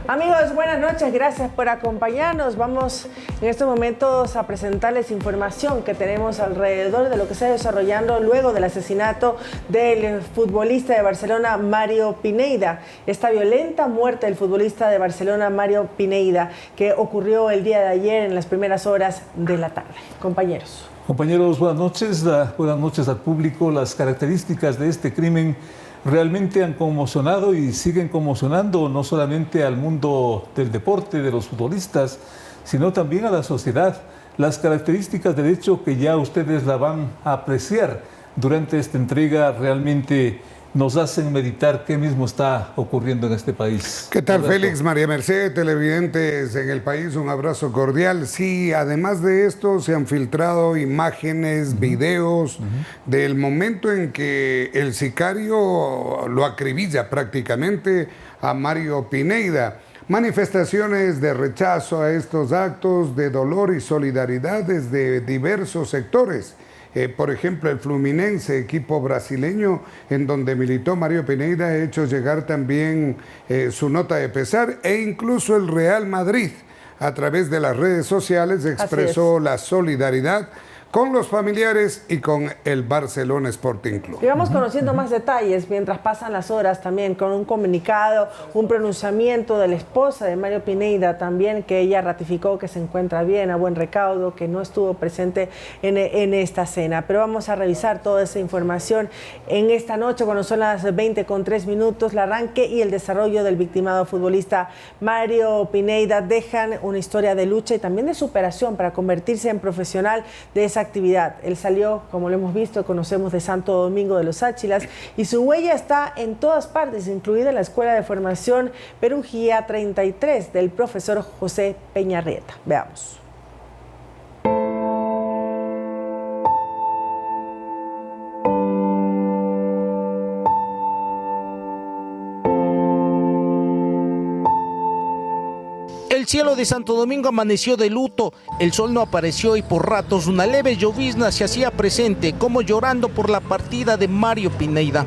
Amigos, buenas noches, gracias por acompañarnos. Vamos en estos momentos a presentarles información que tenemos alrededor de lo que está desarrollando luego del asesinato del futbolista de Barcelona, Mario Pineda. Esta violenta muerte del futbolista de Barcelona, Mario Pineda, que ocurrió el día de ayer en las primeras horas de la tarde. Compañeros, buenas noches al público. Las características de este crimen realmente han conmocionado y siguen conmocionando no solamente al mundo del deporte, de los futbolistas, sino también a la sociedad. Las características del hecho que ya ustedes la van a apreciar durante esta entrega realmente nos hacen meditar qué mismo está ocurriendo en este país. ¿Qué tal, Félix, María Merced, televidentes en el país? Un abrazo cordial. Sí, además de esto se han filtrado imágenes, videos del momento en que el sicario lo acribilla prácticamente a Mario Pineda. Manifestaciones de rechazo a estos actos de dolor y solidaridad desde diversos sectores. Por ejemplo, el Fluminense, equipo brasileño en donde militó Mario Pineda, ha hecho llegar también su nota de pesar, e incluso el Real Madrid, a través de las redes sociales, expresó la solidaridad con los familiares y con el Barcelona Sporting Club. Y vamos conociendo más detalles mientras pasan las horas también, con un comunicado, un pronunciamiento de la esposa de Mario Pineda también, que ella ratificó que se encuentra bien, a buen recaudo, que no estuvo presente en esta cena. Pero vamos a revisar toda esa información en esta noche, cuando son las 20:03, el arranque y el desarrollo del victimado futbolista Mario Pineda dejan una historia de lucha y también de superación para convertirse en profesional de esa actividad. Él salió, como lo hemos visto, conocemos, de Santo Domingo de los Áchilas, y su huella está en todas partes, incluida en la Escuela de Formación Perungía 33 del profesor José Peñarrieta. Veamos. El cielo de Santo Domingo amaneció de luto, el sol no apareció y por ratos una leve llovizna se hacía presente, como llorando por la partida de Mario Pineda.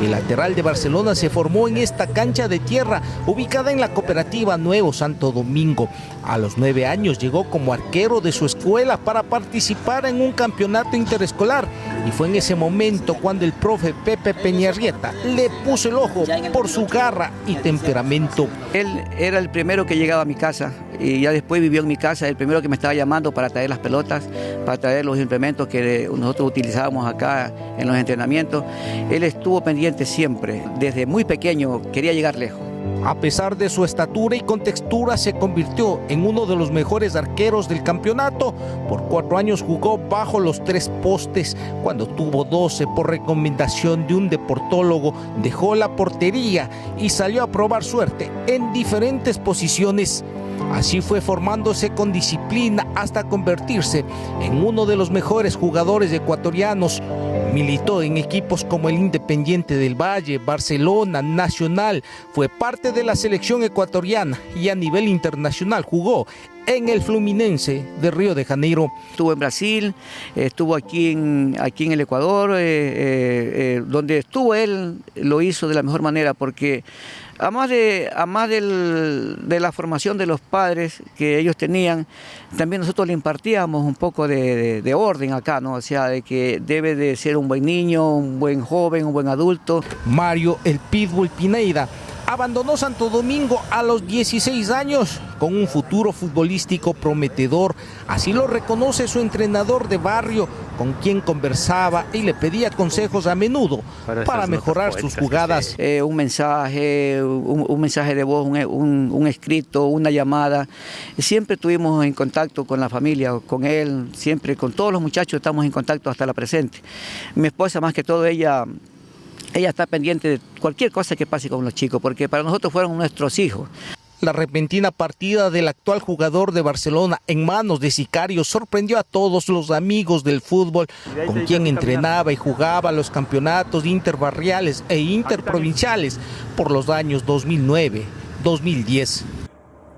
El lateral de Barcelona se formó en esta cancha de tierra, ubicada en la cooperativa Nuevo Santo Domingo. A los 9 años llegó como arquero de su escuela para participar en un campeonato interescolar, y fue en ese momento cuando el profe Pepe Peñarrieta le puso el ojo por su garra y temperamento. Él era el primero que llegaba a mi casa y ya después vivió en mi casa, el primero que me estaba llamando para traer las pelotas, para traer los implementos que nosotros utilizábamos acá en los entrenamientos. Él estuvo pendiente siempre, desde muy pequeño quería llegar lejos. A pesar de su estatura y contextura, se convirtió en uno de los mejores arqueros del campeonato. Por 4 años jugó bajo los 3 postes. Cuando tuvo 12 por recomendación de un deportólogo, dejó la portería y salió a probar suerte en diferentes posiciones. Así fue formándose con disciplina hasta convertirse en uno de los mejores jugadores ecuatorianos. Militó en equipos como el Independiente del Valle, Barcelona, Nacional. Fue parte de la selección ecuatoriana y a nivel internacional jugó en el Fluminense de Río de Janeiro. Estuvo en Brasil, estuvo aquí en el Ecuador, donde estuvo él lo hizo de la mejor manera, porque además de la formación de los padres que ellos tenían, también nosotros le impartíamos un poco de orden acá, ¿no? O sea, de que debe de ser un buen niño, un buen joven, un buen adulto. Mario "el Pitbull" Pineda abandonó Santo Domingo a los 16 años con un futuro futbolístico prometedor. Así lo reconoce su entrenador de barrio, con quien conversaba y le pedía consejos a menudo para mejorar sus jugadas. Un mensaje de voz, un escrito, una llamada. Siempre estuvimos en contacto con la familia, con él, siempre con todos los muchachos estamos en contacto hasta la presente. Mi esposa, más que todo, ella está pendiente de cualquier cosa que pase con los chicos, porque para nosotros fueron nuestros hijos. La repentina partida del actual jugador de Barcelona en manos de sicarios sorprendió a todos los amigos del fútbol, con quien entrenaba y jugaba los campeonatos interbarriales e interprovinciales por los años 2009-2010.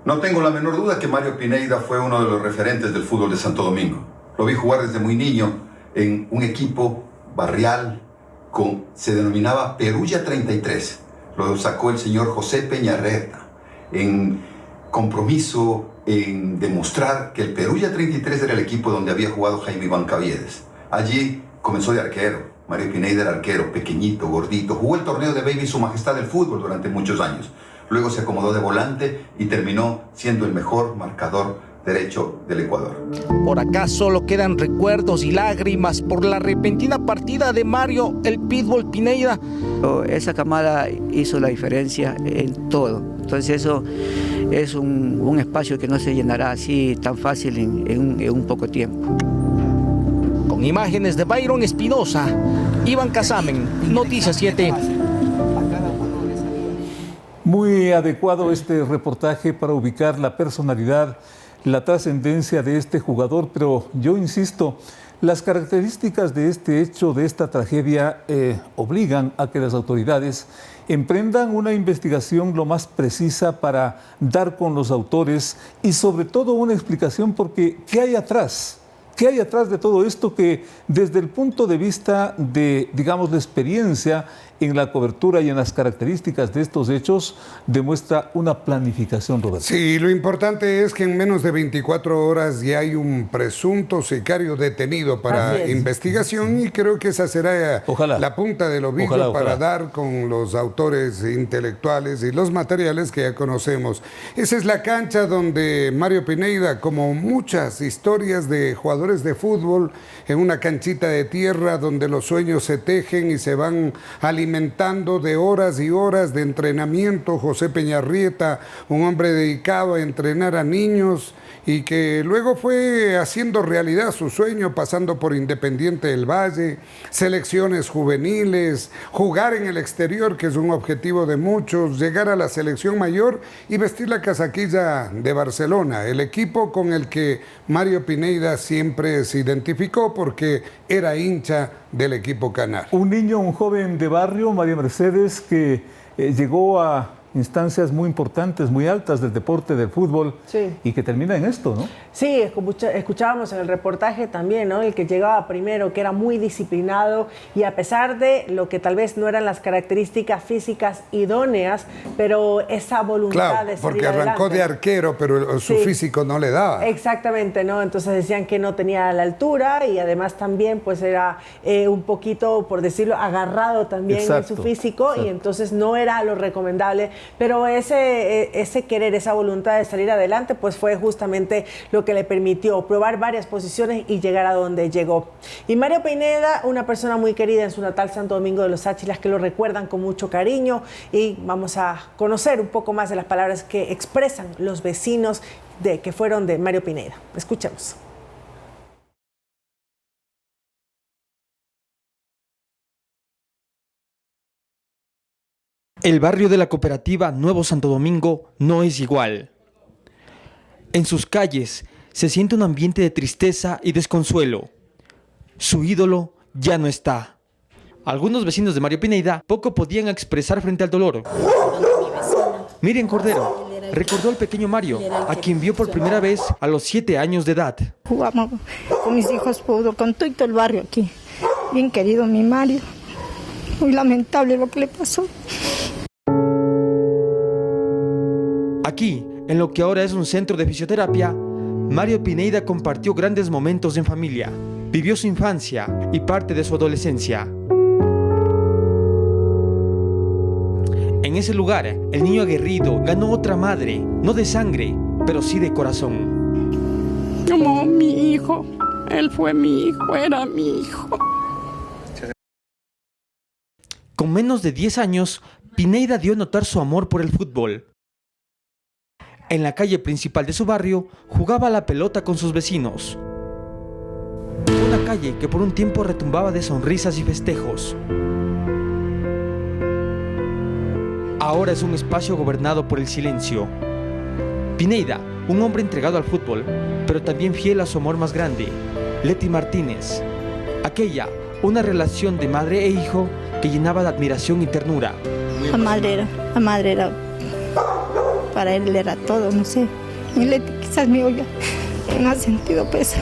No tengo la menor duda que Mario Pineda fue uno de los referentes del fútbol de Santo Domingo. Lo vi jugar desde muy niño en un equipo barrial, se denominaba Perungía 33, lo sacó el señor José Peñarrieta. en compromiso, en demostrar que el Perugia 33 era el equipo donde había jugado Jaime Iván Caviedes. Allí comenzó de arquero. Mario Pineda era arquero, pequeñito, gordito. Jugó el torneo de Baby Su Majestad del Fútbol durante muchos años. Luego se acomodó de volante y terminó siendo el mejor marcador derecho del Ecuador. Por acá solo quedan recuerdos y lágrimas por la repentina partida de Mario el Pitbull Pineda. Esa camada hizo la diferencia en todo. Entonces eso es un espacio que no se llenará así tan fácil en un poco tiempo. Con imágenes de Byron Espinosa, Iván Casamen, Noticias 7. Muy adecuado este reportaje para ubicar la personalidad, la trascendencia de este jugador, pero yo insisto, las características de este hecho, de esta tragedia, obligan a que las autoridades emprendan una investigación lo más precisa para dar con los autores y sobre todo una explicación porque ¿qué hay atrás? ¿Qué hay atrás de todo esto que desde el punto de vista de, digamos, la experiencia en la cobertura y en las características de estos hechos demuestra una planificación, Roberto? Sí, lo importante es que en menos de 24 horas ya hay un presunto sicario detenido para investigación y creo que esa será la punta del ovillo para dar con los autores intelectuales y los materiales que ya conocemos. Esa es la cancha donde Mario Pineda, como muchas historias de jugadores de fútbol, en una canchita de tierra donde los sueños se tejen y se van alimentando de horas y horas de entrenamiento. José Peñarrieta, un hombre dedicado a entrenar a niños y que luego fue haciendo realidad su sueño, pasando por Independiente del Valle, selecciones juveniles, jugar en el exterior, que es un objetivo de muchos, llegar a la selección mayor y vestir la casaquilla de Barcelona, el equipo con el que Mario Pineda siempre se identificó porque era hincha del equipo canal. Un niño, un joven de barrio, María Mercedes, que llegó a instancias muy importantes, muy altas del deporte, del fútbol, y que termina en esto, ¿no? Sí, escuchábamos en el reportaje también, ¿no? El que llegaba primero, que era muy disciplinado y a pesar de lo que tal vez no eran las características físicas idóneas, pero esa voluntad de salir porque arrancó adelante. de arquero, pero su físico no le daba. Exactamente, ¿no? Entonces decían que no tenía la altura y además también pues era un poquito, por decirlo, agarrado también en su físico y entonces no era lo recomendable, pero ese querer, esa voluntad de salir adelante pues fue justamente lo que le permitió probar varias posiciones y llegar a donde llegó. Y Mario Pineda, una persona muy querida en su natal Santo Domingo de los Áchilas, que lo recuerdan con mucho cariño, y vamos a conocer un poco más de las palabras que expresan los vecinos que fueron de Mario Pineda. Escuchemos. El barrio de la cooperativa Nuevo Santo Domingo no es igual. En sus calles se siente un ambiente de tristeza y desconsuelo. Su ídolo ya no está. Algunos vecinos de Mario Pineda poco podían expresar frente al dolor. Miriam Cordero recordó al pequeño Mario, a quien vio por primera vez a los 7 años de edad. Jugamos con mis hijos, con todo el barrio aquí. Bien querido mi Mario. Muy lamentable lo que le pasó. Aquí, en lo que ahora es un centro de fisioterapia, Mario Pineda compartió grandes momentos en familia, vivió su infancia y parte de su adolescencia. En ese lugar, el niño aguerrido ganó otra madre, no de sangre, pero sí de corazón. Como mi hijo, él fue mi hijo, era mi hijo. Con menos de 10 años, Pineda dio a notar su amor por el fútbol. En la calle principal de su barrio, jugaba a la pelota con sus vecinos. Una calle que por un tiempo retumbaba de sonrisas y festejos. Ahora es un espacio gobernado por el silencio. Pineda, un hombre entregado al fútbol, pero también fiel a su amor más grande, Leti Martínez. Aquella, una relación de madre e hijo que llenaba de admiración y ternura. La madre era, para él era todo, no sé. Y Leti quizás me oiga, no ha sentido peso.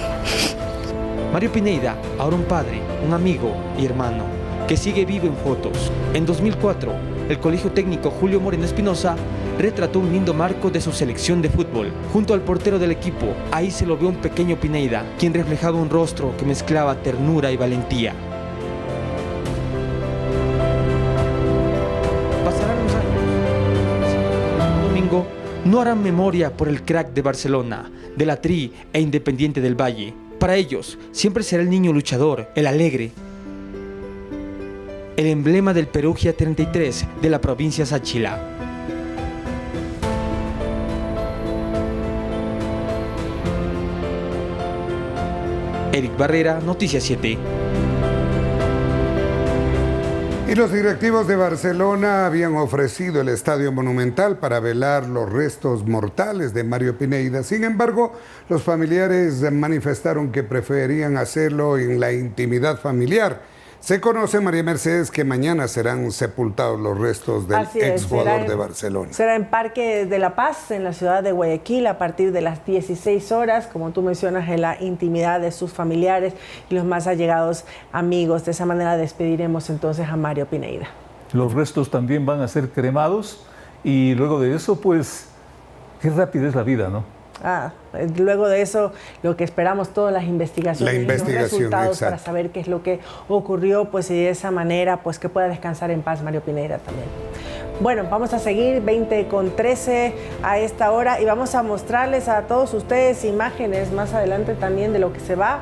Mario Pineda, ahora un padre, un amigo y hermano, que sigue vivo en fotos. En 2004, el Colegio Técnico Julio Moreno Espinosa retrató un lindo marco de su selección de fútbol. Junto al portero del equipo, ahí se lo vio un pequeño Pineda, quien reflejaba un rostro que mezclaba ternura y valentía. Pasarán los años. Domingo no harán memoria por el crack de Barcelona, de la Tri e Independiente del Valle. Para ellos, siempre será el niño luchador, el alegre, el emblema del Perugia 33 de la provincia Sáchila. Eric Barrera, Noticias 7. Y los directivos de Barcelona habían ofrecido el Estadio Monumental para velar los restos mortales de Mario Pineda. Sin embargo, los familiares manifestaron que preferían hacerlo en la intimidad familiar. Se conoce, María Mercedes, que mañana serán sepultados los restos del exjugador de Barcelona. Será en Parque de la Paz, en la ciudad de Guayaquil, a partir de las 16 horas, como tú mencionas, en la intimidad de sus familiares y los más allegados amigos. De esa manera despediremos entonces a Mario Pineda. Los restos también van a ser cremados y luego de eso, pues, qué rápida es la vida, ¿no? Luego de eso, lo que esperamos, todas las investigaciones, los resultados, exacto, para saber qué es lo que ocurrió, pues, y de esa manera, pues, que pueda descansar en paz Mario Pineda también. Bueno, vamos a seguir 20:13 a esta hora y vamos a mostrarles a todos ustedes imágenes más adelante también de lo que se va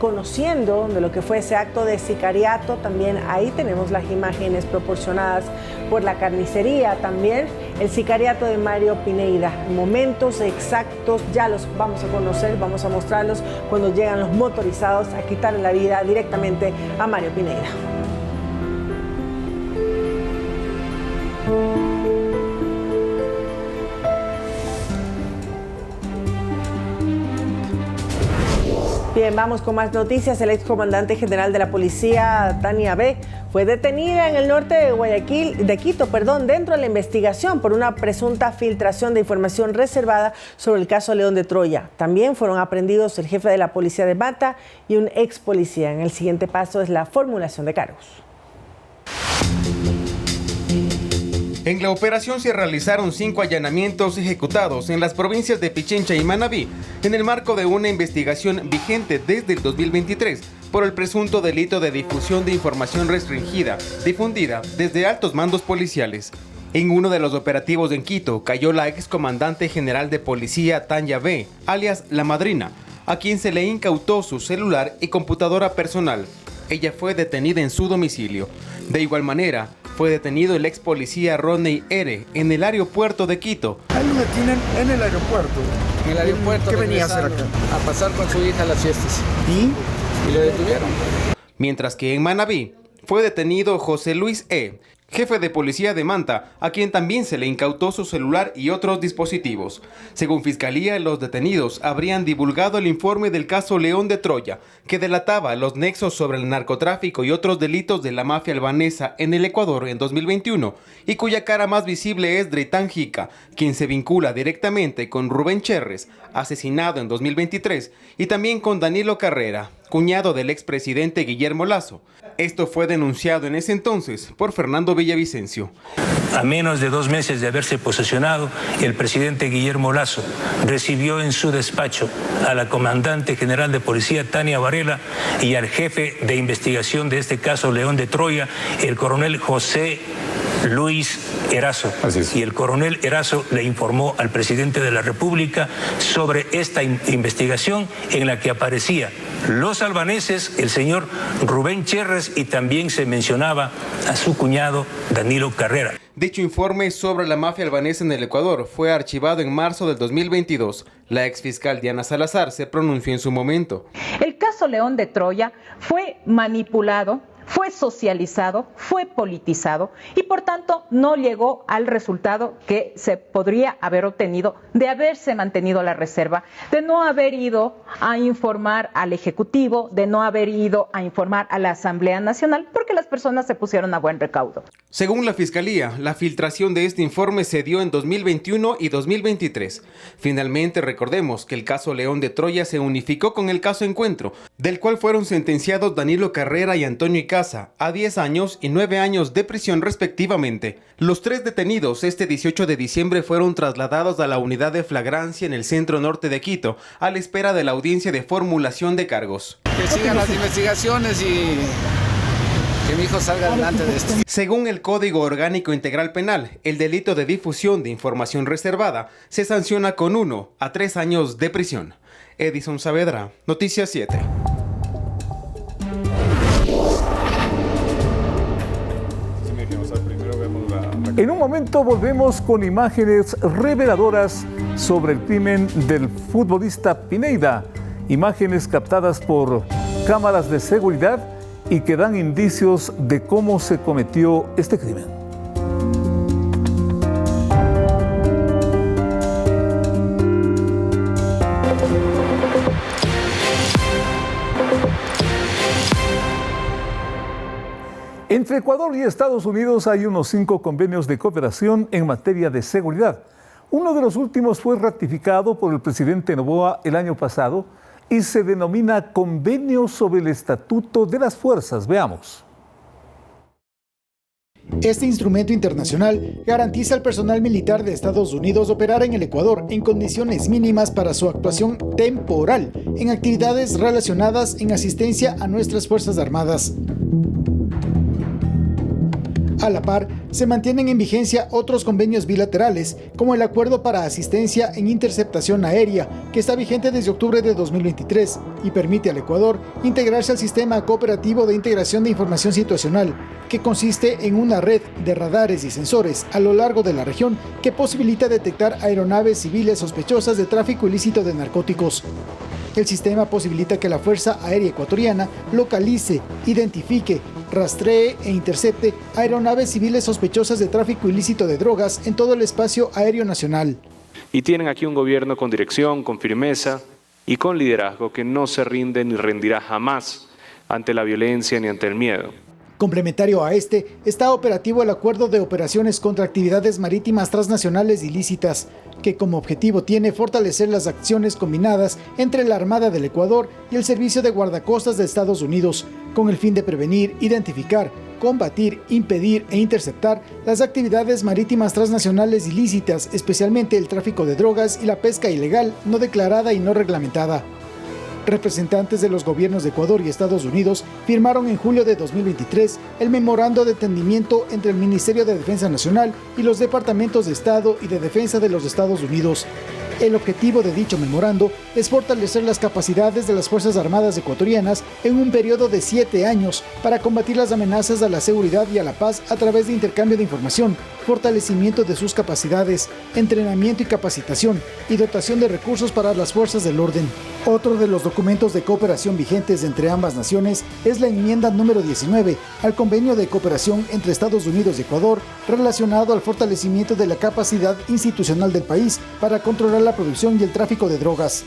conociendo, de lo que fue ese acto de sicariato. También ahí tenemos las imágenes proporcionadas por la carnicería, también el sicariato de Mario Pineda. Momentos exactos ya los vamos a conocer, vamos a mostrarlos cuando llegan los motorizados a quitarle la vida directamente a Mario Pineda. Bien, vamos con más noticias. El excomandante general de la policía, Tania B., fue detenida en el norte de Quito, dentro de la investigación por una presunta filtración de información reservada sobre el caso León de Troya. También fueron aprehendidos el jefe de la policía de Manta y un ex policía. En el siguiente paso es la formulación de cargos. En la operación se realizaron 5 allanamientos ejecutados en las provincias de Pichincha y Manabí, en el marco de una investigación vigente desde el 2023 por el presunto delito de difusión de información restringida, difundida desde altos mandos policiales. En uno de los operativos en Quito cayó la excomandante general de policía Tania B., alias La Madrina, a quien se le incautó su celular y computadora personal. Ella fue detenida en su domicilio. De igual manera, fue detenido el ex policía Rodney R. en el aeropuerto de Quito. Ahí lo detienen en el aeropuerto. En el aeropuerto. ¿Qué venía a hacer acá? A pasar con su hija a las fiestas. ¿Y lo detuvieron? Mientras que en Manabí fue detenido José Luis E., jefe de policía de Manta, a quien también se le incautó su celular y otros dispositivos. Según Fiscalía, los detenidos habrían divulgado el informe del caso León de Troya, que delataba los nexos sobre el narcotráfico y otros delitos de la mafia albanesa en el Ecuador en 2021, y cuya cara más visible es Dreitan Jica, quien se vincula directamente con Rubén Cherres, asesinado en 2023, y también con Danilo Carrera, cuñado del expresidente Guillermo Lasso. Esto fue denunciado en ese entonces por Fernando Villavicencio. A menos de 2 meses de haberse posesionado, el presidente Guillermo Lasso recibió en su despacho a la comandante general de policía Tania Varela y al jefe de investigación de este caso León de Troya, el coronel José Luis Erazo. Y el coronel Erazo le informó al presidente de la República sobre esta investigación en la que aparecía los albaneses, el señor Rubén Cherres, y también se mencionaba a su cuñado Danilo Carrera. Dicho informe sobre la mafia albanesa en el Ecuador fue archivado en marzo del 2022. La exfiscal Diana Salazar se pronunció en su momento. El caso León de Troya fue manipulado, fue socializado, fue politizado y por tanto no llegó al resultado que se podría haber obtenido de haberse mantenido la reserva, de no haber ido a informar al Ejecutivo, de no haber ido a informar a la Asamblea Nacional, porque las personas se pusieron a buen recaudo. Según la Fiscalía, la filtración de este informe se dio en 2021 y 2023. Finalmente, recordemos que el caso León de Troya se unificó con el caso Encuentro, del cual fueron sentenciados Danilo Carrera y Antonio Ica casa a 10 años y 9 años de prisión respectivamente. Los 3 detenidos este 18 de diciembre fueron trasladados a la unidad de flagrancia en el centro norte de Quito, a la espera de la audiencia de formulación de cargos. Que sigan las investigaciones y que mi hijo salga adelante de esto. Según el Código Orgánico Integral Penal, el delito de difusión de información reservada se sanciona con 1 a 3 años de prisión. Edison Saavedra, Noticias 7. En un momento volvemos con imágenes reveladoras sobre el crimen del futbolista Pineda. Imágenes captadas por cámaras de seguridad y que dan indicios de cómo se cometió este crimen. Entre Ecuador y Estados Unidos hay unos 5 convenios de cooperación en materia de seguridad. Uno de los últimos fue ratificado por el presidente Noboa el año pasado y se denomina Convenio sobre el Estatuto de las Fuerzas. Veamos. Este instrumento internacional garantiza al personal militar de Estados Unidos operar en el Ecuador en condiciones mínimas para su actuación temporal en actividades relacionadas en asistencia a nuestras Fuerzas Armadas. A la par, se mantienen en vigencia otros convenios bilaterales, como el Acuerdo para Asistencia en Interceptación Aérea, que está vigente desde octubre de 2023 y permite al Ecuador integrarse al Sistema Cooperativo de Integración de Información Situacional, que consiste en una red de radares y sensores a lo largo de la región que posibilita detectar aeronaves civiles sospechosas de tráfico ilícito de narcóticos. El sistema posibilita que la Fuerza Aérea Ecuatoriana localice, identifique, rastree e intercepte aeronaves civiles sospechosas de tráfico ilícito de drogas en todo el espacio aéreo nacional. Y tienen aquí un gobierno con dirección, con firmeza y con liderazgo que no se rinde ni rendirá jamás ante la violencia ni ante el miedo. Complementario a este, está operativo el Acuerdo de Operaciones contra Actividades Marítimas Transnacionales Ilícitas, que como objetivo tiene fortalecer las acciones combinadas entre la Armada del Ecuador y el Servicio de Guardacostas de Estados Unidos, con el fin de prevenir, identificar, combatir, impedir e interceptar las actividades marítimas transnacionales ilícitas, especialmente el tráfico de drogas y la pesca ilegal no declarada y no reglamentada. Representantes de los gobiernos de Ecuador y Estados Unidos firmaron en julio de 2023 el memorando de entendimiento entre el Ministerio de Defensa Nacional y los departamentos de Estado y de Defensa de los Estados Unidos. El objetivo de dicho memorando es fortalecer las capacidades de las Fuerzas Armadas ecuatorianas en un periodo de 7 años para combatir las amenazas a la seguridad y a la paz a través de intercambio de información, fortalecimiento de sus capacidades, entrenamiento y capacitación y dotación de recursos para las fuerzas del orden. Otro de los documentos de cooperación vigentes entre ambas naciones es la enmienda número 19 al Convenio de Cooperación entre Estados Unidos y Ecuador relacionado al fortalecimiento de la capacidad institucional del país para controlar la producción y el tráfico de drogas.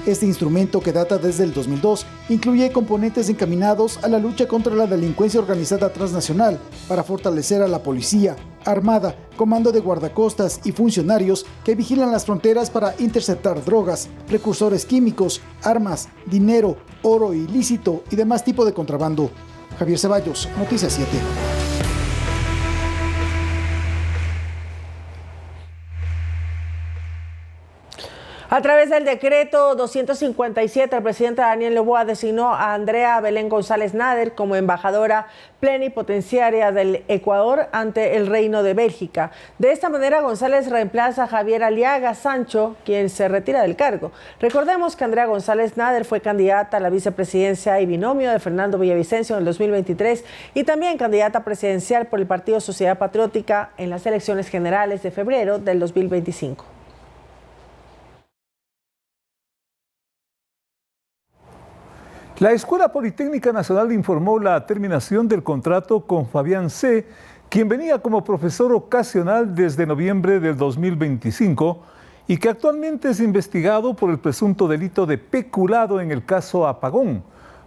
Este instrumento, que data desde el 2002, incluye componentes encaminados a la lucha contra la delincuencia organizada transnacional para fortalecer a la policía, armada, comando de guardacostas y funcionarios que vigilan las fronteras para interceptar drogas, precursores químicos, armas, dinero, oro ilícito y demás tipo de contrabando. Javier Ceballos, Noticias 7. A través del decreto 257, el presidente Daniel Noboa designó a Andrea Belén González Nader como embajadora plenipotenciaria del Ecuador ante el Reino de Bélgica. De esta manera, González reemplaza a Javier Aliaga Sancho, quien se retira del cargo. Recordemos que Andrea González Nader fue candidata a la vicepresidencia y binomio de Fernando Villavicencio en el 2023 y también candidata presidencial por el Partido Sociedad Patriótica en las elecciones generales de febrero del 2025. La Escuela Politécnica Nacional informó la terminación del contrato con Fabián C., quien venía como profesor ocasional desde noviembre del 2025 y que actualmente es investigado por el presunto delito de peculado en el caso Apagón.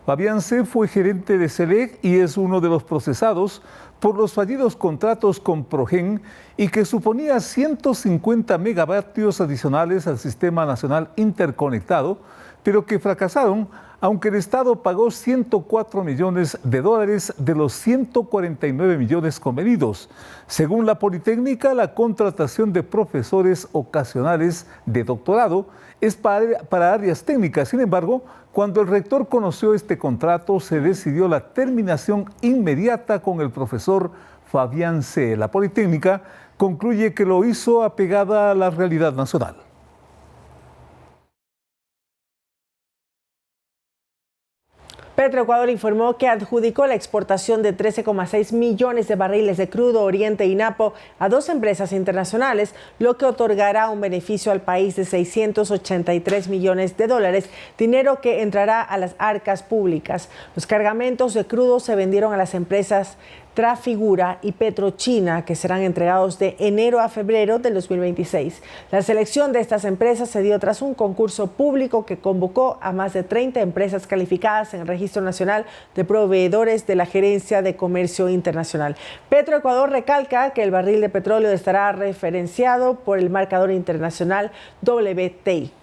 Fabián C. fue gerente de SELEC y es uno de los procesados por los fallidos contratos con Progen y que suponía 150 megavatios adicionales al Sistema Nacional Interconectado, pero que fracasaron, aunque el Estado pagó 104 millones de dólares de los 149 millones convenidos. Según la Politécnica, la contratación de profesores ocasionales de doctorado es para áreas técnicas. Sin embargo, cuando el rector conoció este contrato, se decidió la terminación inmediata con el profesor Fabián C. La Politécnica concluye que lo hizo apegada a la realidad nacional. Petroecuador informó que adjudicó la exportación de 13,6 millones de barriles de crudo Oriente y Napo a 2 empresas internacionales, lo que otorgará un beneficio al país de 683 millones de dólares, dinero que entrará a las arcas públicas. Los cargamentos de crudo se vendieron a las empresas Trafigura y Petrochina, que serán entregados de enero a febrero del 2026. La selección de estas empresas se dio tras un concurso público que convocó a más de 30 empresas calificadas en el Registro Nacional de Proveedores de la Gerencia de Comercio Internacional. Petroecuador recalca que el barril de petróleo estará referenciado por el marcador internacional WTI.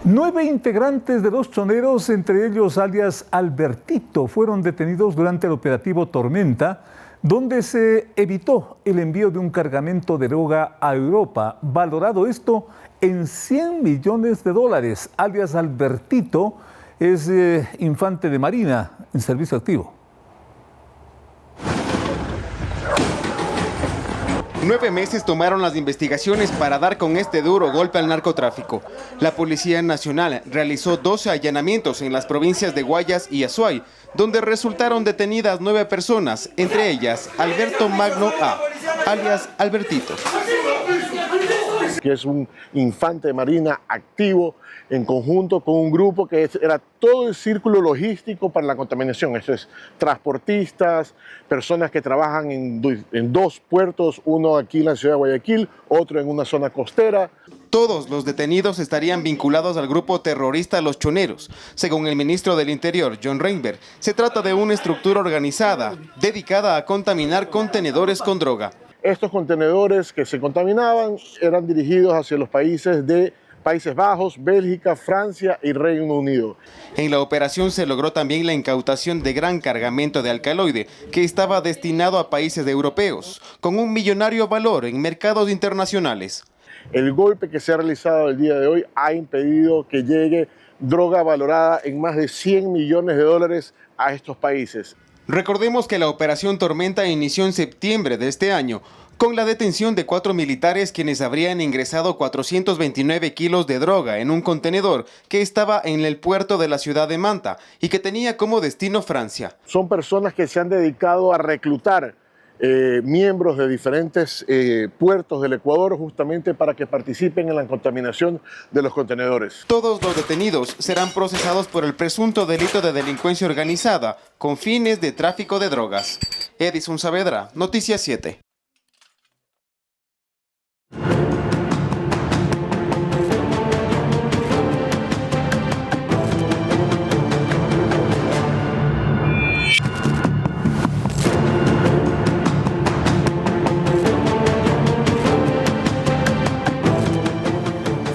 Nueve integrantes de los choneros, entre ellos alias Albertito, fueron detenidos durante el operativo Tormenta, donde se evitó el envío de un cargamento de droga a Europa, valorado esto en 100 millones de dólares. Alias Albertito es infante de Marina en servicio activo. 9 meses tomaron las investigaciones para dar con este duro golpe al narcotráfico. La Policía Nacional realizó 12 allanamientos en las provincias de Guayas y Azuay, donde resultaron detenidas 9 personas, entre ellas Alberto Magno A, alias Albertito. Que es un infante de Marina activo en conjunto con un grupo que era todo el círculo logístico para la contaminación. Esto es transportistas, personas que trabajan en 2 puertos, uno aquí en la ciudad de Guayaquil, otro en una zona costera. Todos los detenidos estarían vinculados al grupo terrorista Los Choneros. Según el ministro del Interior, John Reinberg, se trata de una estructura organizada dedicada a contaminar contenedores con droga. Estos contenedores que se contaminaban eran dirigidos hacia los países de Países Bajos, Bélgica, Francia y Reino Unido. En la operación se logró también la incautación de gran cargamento de alcaloide que estaba destinado a países europeos, con un millonario valor en mercados internacionales. El golpe que se ha realizado el día de hoy ha impedido que llegue droga valorada en más de 100 millones de dólares a estos países. Recordemos que la operación Tormenta inició en septiembre de este año, con la detención de 4 militares quienes habrían ingresado 429 kilos de droga en un contenedor que estaba en el puerto de la ciudad de Manta y que tenía como destino Francia. Son personas que se han dedicado a reclutar miembros de diferentes puertos del Ecuador justamente para que participen en la contaminación de los contenedores. Todos los detenidos serán procesados por el presunto delito de delincuencia organizada con fines de tráfico de drogas. Edison Saavedra, Noticias 7.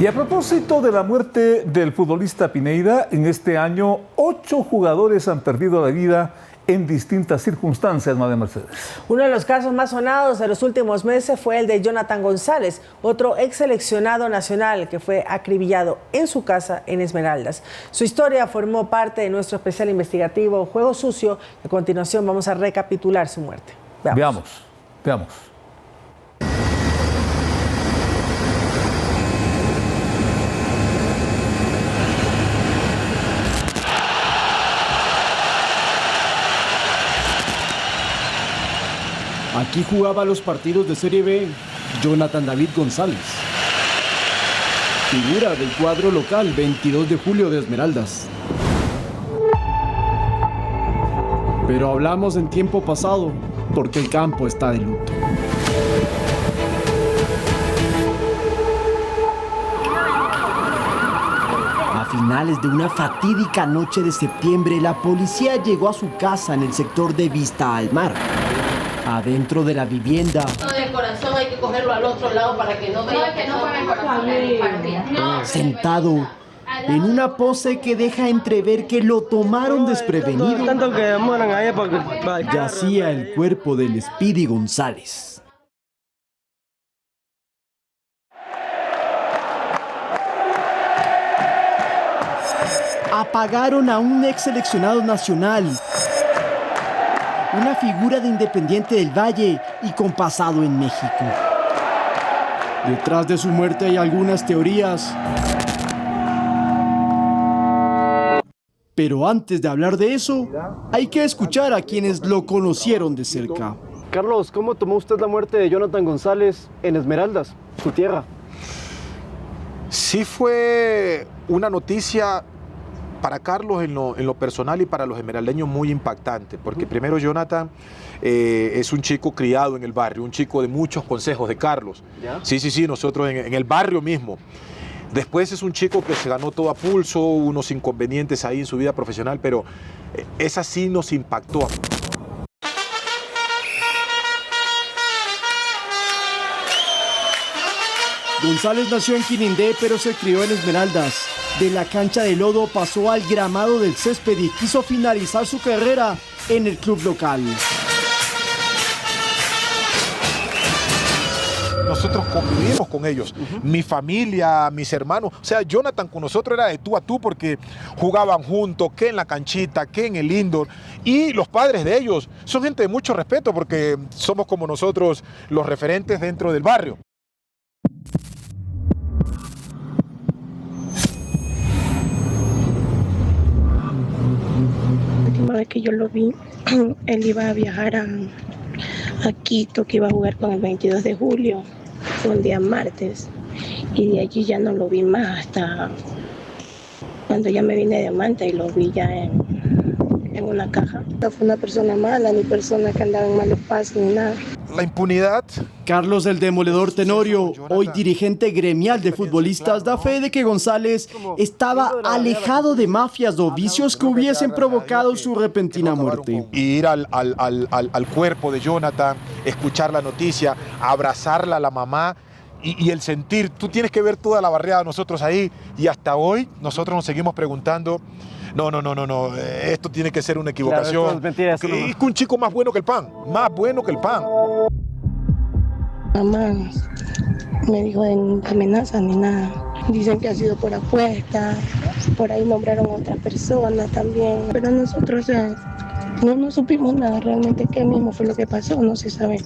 Y a propósito de la muerte del futbolista Pineda, en este año 8 jugadores han perdido la vida en distintas circunstancias, María Mercedes. Uno de los casos más sonados de los últimos meses fue el de Jonathan González, otro ex seleccionado nacional que fue acribillado en su casa en Esmeraldas. Su historia formó parte de nuestro especial investigativo Juego Sucio. A continuación vamos a recapitular su muerte. Veamos. Aquí jugaba los partidos de Serie B Jonathan David González, figura del cuadro local 22 de julio de Esmeraldas. Pero hablamos en tiempo pasado porque el campo está de luto. A finales de una fatídica noche de septiembre, la policía llegó a su casa en el sector de Vista al Mar. Adentro de la vivienda, corazón hay que cogerlo al otro lado para que no vea que no pone el corazón. Sentado en una pose que deja entrever que lo tomaron desprevenido, yacía el cuerpo del Speedy González. Apagaron a un ex seleccionado nacional, una figura de Independiente del Valle y con pasado en México. Detrás de su muerte hay algunas teorías. Pero antes de hablar de eso, hay que escuchar a quienes lo conocieron de cerca. Carlos, ¿cómo tomó usted la muerte de Jonathan González en Esmeraldas, su tierra? Sí fue una noticia para Carlos en lo personal y para los esmeraldeños muy impactante, porque primero Jonathan es un chico criado en el barrio, un chico de muchos consejos de Carlos. ¿Ya? Sí, nosotros en el barrio mismo. Después es un chico que se ganó todo a pulso, unos inconvenientes ahí en su vida profesional, pero esa sí nos impactó. González nació en Quinindé, pero se crió en Esmeraldas. De la cancha de lodo pasó al gramado del césped y quiso finalizar su carrera en el club local. Nosotros convivimos con ellos, mi familia, mis hermanos. O sea, Jonathan con nosotros era de tú a tú porque jugaban juntos, que en la canchita, que en el indoor. Y los padres de ellos son gente de mucho respeto porque somos como nosotros los referentes dentro del barrio. La última vez que yo lo vi, él iba a viajar a Quito, que iba a jugar con el 22 de julio, fue un día martes, y de allí ya no lo vi más hasta cuando ya me vine de Manta y lo vi ya en una caja. No fue una persona mala, ni persona que andaba en malos pasos, ni nada. La impunidad. Carlos el Demoledor Tenorio, hoy dirigente gremial de futbolistas, da fe de que González estaba alejado de mafias o vicios que hubiesen provocado su repentina muerte. Y ir al cuerpo de Jonathan, escuchar la noticia, abrazarla a la mamá y el sentir, tú tienes que ver toda la barriada de nosotros ahí, y hasta hoy nosotros nos seguimos preguntando, no, esto tiene que ser una equivocación. Claro, es mentira, es un chico más bueno que el pan, más bueno que el pan. Mamá me dijo de amenazas ni nada. Dicen que ha sido por apuesta, por ahí nombraron a otra persona también. Pero nosotros no supimos nada realmente qué mismo fue lo que pasó, no se sabe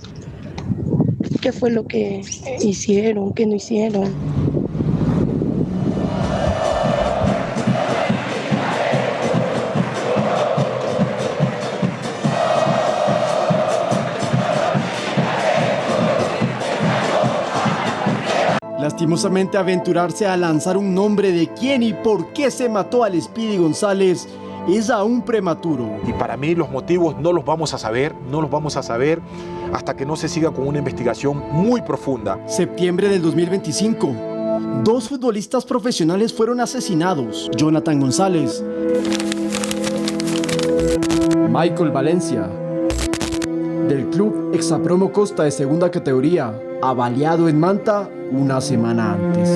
qué fue lo que hicieron, qué no hicieron. Lastimosamente, aventurarse a lanzar un nombre de quién y por qué se mató al Speedy González es aún prematuro. Y para mí los motivos no los vamos a saber hasta que no se siga con una investigación muy profunda. Septiembre del 2025. 2 futbolistas profesionales fueron asesinados. Jonathan González. Michael Valencia, del club Exapromo Costa de segunda categoría, avaliado en Manta una semana antes.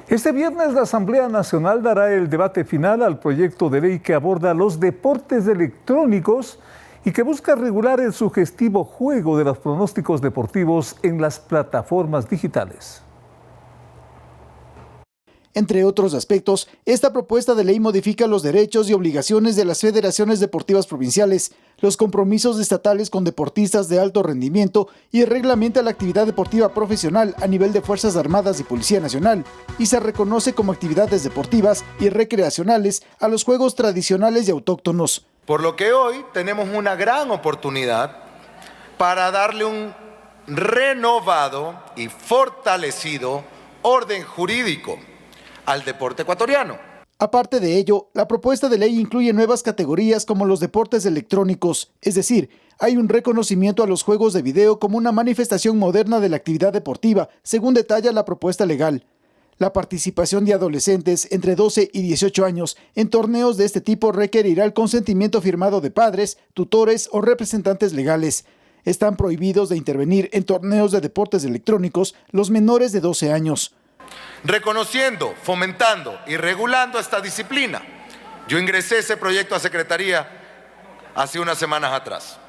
Este viernes la Asamblea Nacional dará el debate final al proyecto de ley que aborda los deportes electrónicos y que busca regular el sugestivo juego de los pronósticos deportivos en las plataformas digitales. Entre otros aspectos, esta propuesta de ley modifica los derechos y obligaciones de las federaciones deportivas provinciales, los compromisos estatales con deportistas de alto rendimiento y reglamenta la actividad deportiva profesional a nivel de Fuerzas Armadas y Policía Nacional, y se reconoce como actividades deportivas y recreacionales a los juegos tradicionales y autóctonos. Por lo que hoy tenemos una gran oportunidad para darle un renovado y fortalecido orden jurídico al deporte ecuatoriano. Aparte de ello, la propuesta de ley incluye nuevas categorías como los deportes electrónicos, es decir, hay un reconocimiento a los juegos de video como una manifestación moderna de la actividad deportiva, según detalla la propuesta legal. La participación de adolescentes entre 12 y 18 años en torneos de este tipo requerirá el consentimiento firmado de padres, tutores o representantes legales. Están prohibidos de intervenir en torneos de deportes electrónicos los menores de 12 años. Reconociendo, fomentando y regulando esta disciplina, yo ingresé ese proyecto a Secretaría hace unas semanas atrás.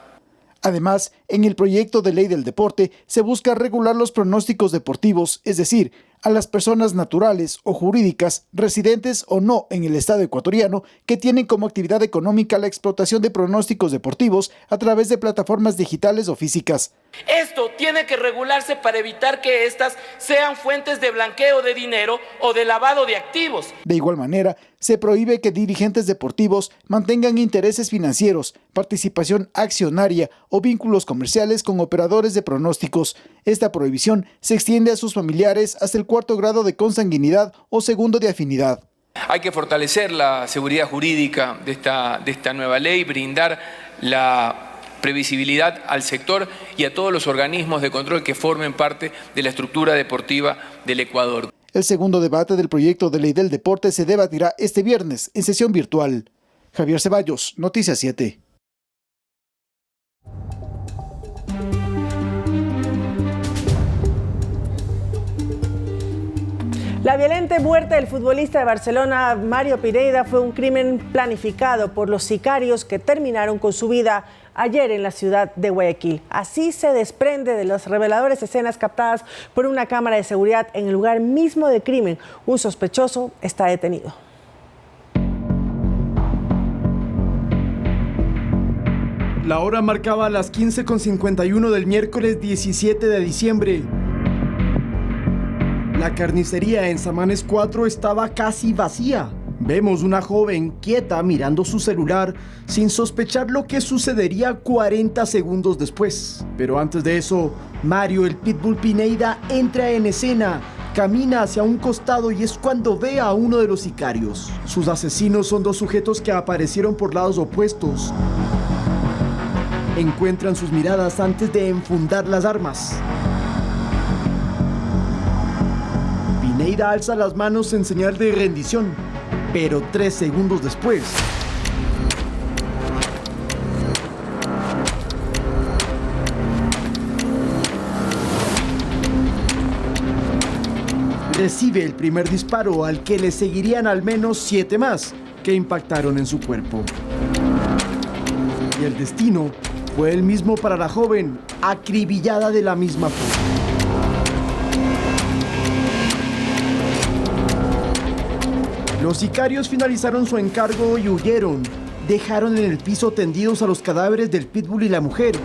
Además, en el proyecto de ley del deporte se busca regular los pronósticos deportivos, es decir, a las personas naturales o jurídicas, residentes o no en el Estado ecuatoriano, que tienen como actividad económica la explotación de pronósticos deportivos a través de plataformas digitales o físicas. Esto tiene que regularse para evitar que estas sean fuentes de blanqueo de dinero o de lavado de activos. De igual manera, se prohíbe que dirigentes deportivos mantengan intereses financieros, participación accionaria o vínculos comerciales con operadores de pronósticos. Esta prohibición se extiende a sus familiares hasta el 4º grado de consanguinidad o 2º de afinidad. Hay que fortalecer la seguridad jurídica de esta nueva ley, brindar la previsibilidad al sector y a todos los organismos de control que formen parte de la estructura deportiva del Ecuador. El segundo debate del proyecto de ley del deporte se debatirá este viernes en sesión virtual. Javier Ceballos, Noticias 7. La violenta muerte del futbolista de Barcelona, Mario Pineda, fue un crimen planificado por los sicarios que terminaron con su vida ayer en la ciudad de Guayaquil. Así se desprende de las reveladoras escenas captadas por una cámara de seguridad en el lugar mismo del crimen. Un sospechoso está detenido. La hora marcaba las 15:51 del miércoles 17 de diciembre. La carnicería en Samanes 4 estaba casi vacía. Vemos una joven quieta mirando su celular sin sospechar lo que sucedería 40 segundos después. Pero antes de eso, Mario el Pitbull Pineda entra en escena, camina hacia un costado y es cuando ve a uno de los sicarios. Sus asesinos son dos sujetos que aparecieron por lados opuestos. Encuentran sus miradas antes de enfundar las armas. Pineda alza las manos en señal de rendición, pero 3 segundos después, recibe el primer disparo al que le seguirían al menos 7 más que impactaron en su cuerpo. Y el destino fue el mismo para la joven, acribillada de la misma forma. Los sicarios finalizaron su encargo y huyeron. Dejaron en el piso tendidos a los cadáveres del pitbull y la mujer.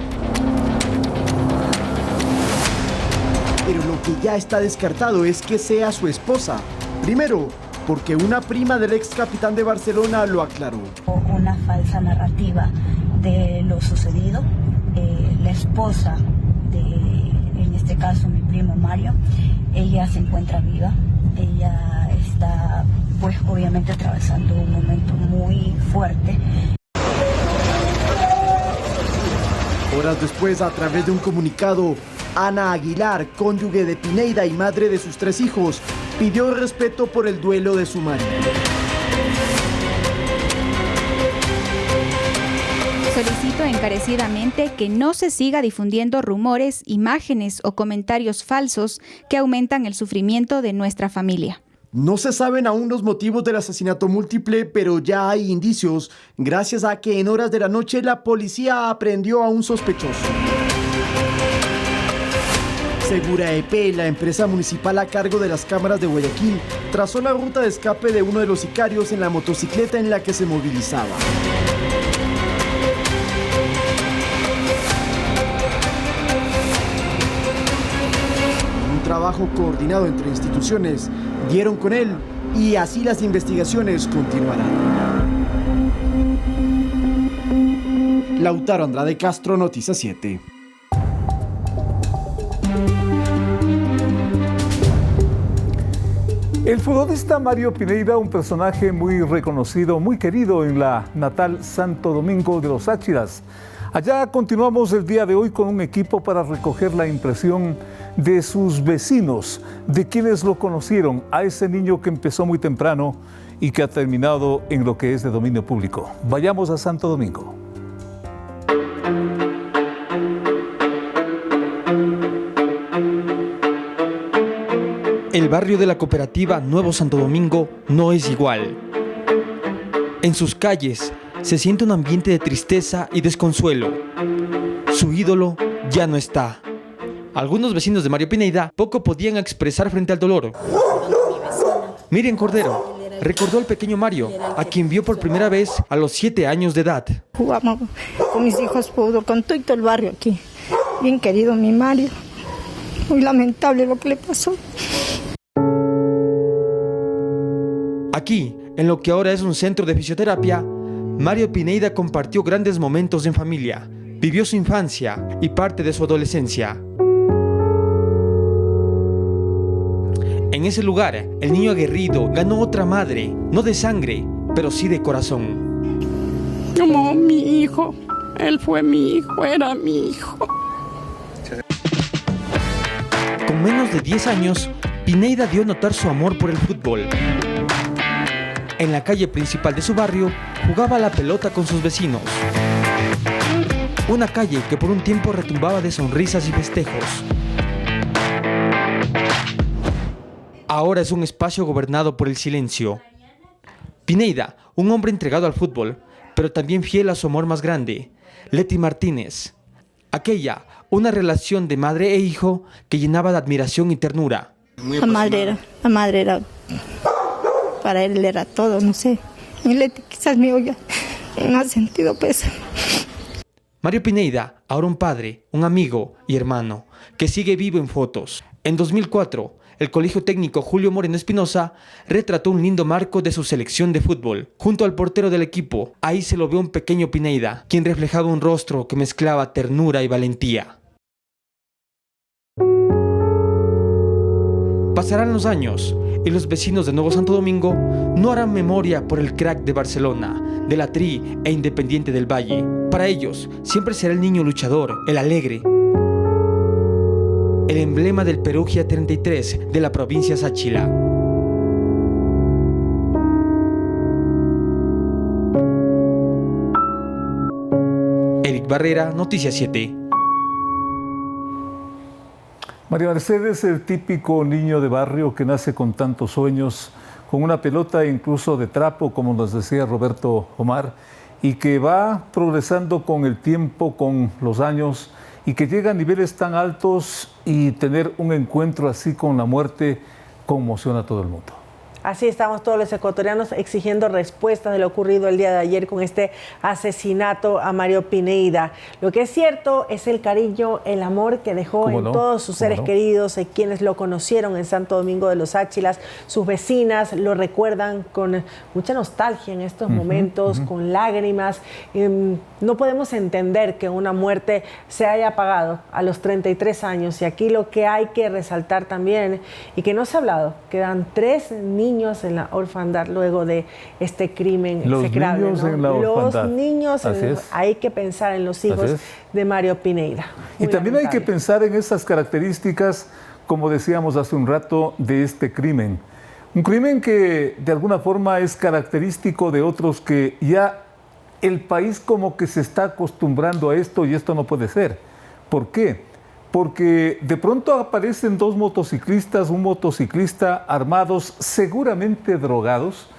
Pero lo que ya está descartado es que sea su esposa. Primero, porque una prima del ex capitán de Barcelona lo aclaró. Una falsa narrativa de lo sucedido. La esposa de, en este caso, mi primo Mario, ella se encuentra viva. Ella está, pues, obviamente atravesando un momento muy fuerte. Horas después, a través de un comunicado, Ana Aguilar, cónyuge de Pineda y madre de sus 3 hijos, pidió respeto por el duelo de su marido. Solicito encarecidamente que no se siga difundiendo rumores, imágenes o comentarios falsos que aumentan el sufrimiento de nuestra familia. No se saben aún los motivos del asesinato múltiple, pero ya hay indicios, gracias a que en horas de la noche la policía aprehendió a un sospechoso. Segura EP, la empresa municipal a cargo de las cámaras de Guayaquil, trazó la ruta de escape de uno de los sicarios en la motocicleta en la que se movilizaba. Trabajo coordinado entre instituciones, dieron con él y así las investigaciones continuarán. Lautaro Andrade Castro, Noticias 7. El futbolista Mario Pineda, un personaje muy reconocido, muy querido en la natal Santo Domingo de los Áchiras. Allá continuamos el día de hoy con un equipo para recoger la impresión de sus vecinos, de quienes lo conocieron, a ese niño que empezó muy temprano y que ha terminado en lo que es de dominio público. Vayamos a Santo Domingo. El barrio de la cooperativa Nuevo Santo Domingo no es igual. En sus calles se siente un ambiente de tristeza y desconsuelo. Su ídolo ya no está. Algunos vecinos de Mario Pineda poco podían expresar frente al dolor. Miriam Cordero recordó al pequeño Mario, a quien vio por primera vez a los 7 años de edad. Jugamos con mis hijos, con todo el barrio aquí. Bien querido mi Mario. Muy lamentable lo que le pasó. Aquí, en lo que ahora es un centro de fisioterapia, Mario Pineda compartió grandes momentos en familia, vivió su infancia y parte de su adolescencia. En ese lugar, el niño aguerrido ganó otra madre, no de sangre, pero sí de corazón. Como mi hijo, él fue mi hijo, era mi hijo. Con menos de 10 años, Pineda dio a notar su amor por el fútbol. En la calle principal de su barrio, jugaba a la pelota con sus vecinos. Una calle que por un tiempo retumbaba de sonrisas y festejos. Ahora es un espacio gobernado por el silencio. Pineda, un hombre entregado al fútbol, pero también fiel a su amor más grande, Leti Martínez. Aquella, una relación de madre e hijo que llenaba de admiración y ternura. La madre era, para él era todo, no sé. Y Leti quizás me oiga, no ha sentido peso. Mario Pineda, ahora un padre, un amigo y hermano, que sigue vivo en fotos. En 2004, el Colegio Técnico Julio Moreno Espinosa retrató un lindo marco de su selección de fútbol. Junto al portero del equipo, ahí se lo vio un pequeño Pineda, quien reflejaba un rostro que mezclaba ternura y valentía. Pasarán los años y los vecinos de Nuevo Santo Domingo no harán memoria por el crack de Barcelona, de la Tri e Independiente del Valle. Para ellos, siempre será el niño luchador, el alegre, el emblema del Perugia 33 de la provincia Sáchila. Eric Barrera, Noticias 7. María Mercedes, el típico niño de barrio que nace con tantos sueños, con una pelota incluso de trapo, como nos decía Roberto Omar, y que va progresando con el tiempo, con los años, y que llega a niveles tan altos y tener un encuentro así con la muerte conmociona a todo el mundo. Así estamos todos los ecuatorianos exigiendo respuestas de lo ocurrido el día de ayer con este asesinato a Mario Pineda. Lo que es cierto es el cariño, el amor que dejó en todos sus seres queridos, quienes lo conocieron en Santo Domingo de los Áchilas. Sus vecinas lo recuerdan con mucha nostalgia en estos momentos, con lágrimas. No podemos entender que una muerte se haya apagado a los 33 años. Y aquí lo que hay que resaltar también, y que no se ha hablado, quedan 3 niños en la orfandad luego de este crimen execrable. Los niños en la orfandad. Los niños, hay que pensar en los hijos de Mario Pineda. Y también hay que pensar en esas características, como decíamos hace un rato, de este crimen. Un crimen que de alguna forma es característico de otros que ya el país como que se está acostumbrando a esto y esto no puede ser. ¿Por qué? Porque de pronto aparecen 2 motociclistas, un motociclista armados, seguramente drogados,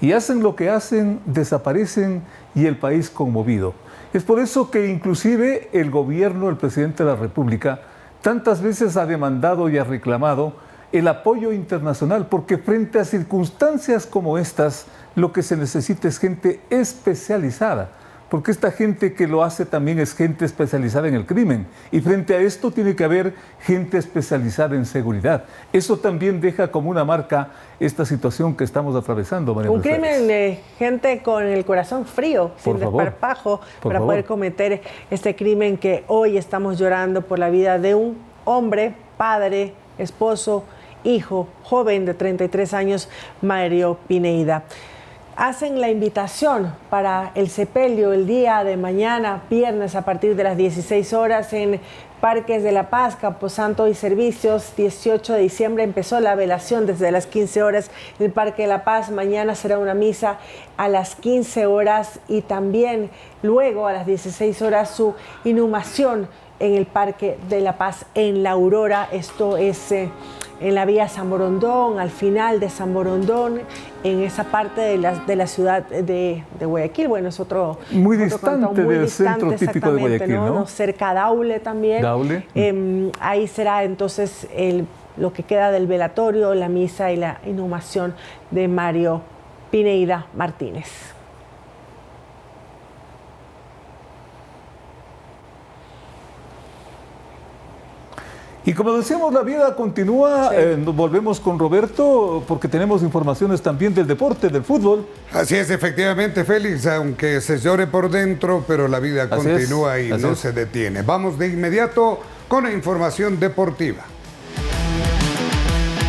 y hacen lo que hacen, desaparecen y el país conmovido. Es por eso que inclusive el gobierno, el presidente de la República, tantas veces ha demandado y ha reclamado el apoyo internacional, porque frente a circunstancias como estas, lo que se necesita es gente especializada. Porque esta gente que lo hace también es gente especializada en el crimen. Y frente a esto tiene que haber gente especializada en seguridad. Eso también deja como una marca esta situación que estamos atravesando, María Mercedes. Un crimen de gente con el corazón frío, sin desparpajo, para poder cometer este crimen que hoy estamos llorando por la vida de un hombre, padre, esposo, hijo, joven de 33 años, Mario Pineda. Hacen la invitación para el sepelio el día de mañana, viernes, a partir de las 16 horas en Parques de la Paz, Camposanto y Servicios. 18 de diciembre empezó la velación desde las 15 horas en el Parque de la Paz. Mañana será una misa a las 15 horas y también luego a las 16 horas su inhumación en el Parque de la Paz en La Aurora. Esto es en la vía San Borondón, al final de San Borondón, en esa parte de la ciudad de Guayaquil. Bueno, es otro muy otro distante cantón, muy del distante, centro típico de Guayaquil, ¿no? Cerca a Daule también. Daule. Ahí será entonces lo que queda del velatorio, la misa y la inhumación de Mario Pineida Martínez. Y como decíamos, la vida continúa. Sí. Nos volvemos con Roberto porque tenemos informaciones también del deporte, del fútbol. Así es, efectivamente, Félix, aunque se llore por dentro, pero la vida continúa y no se detiene. Vamos de inmediato con la información deportiva.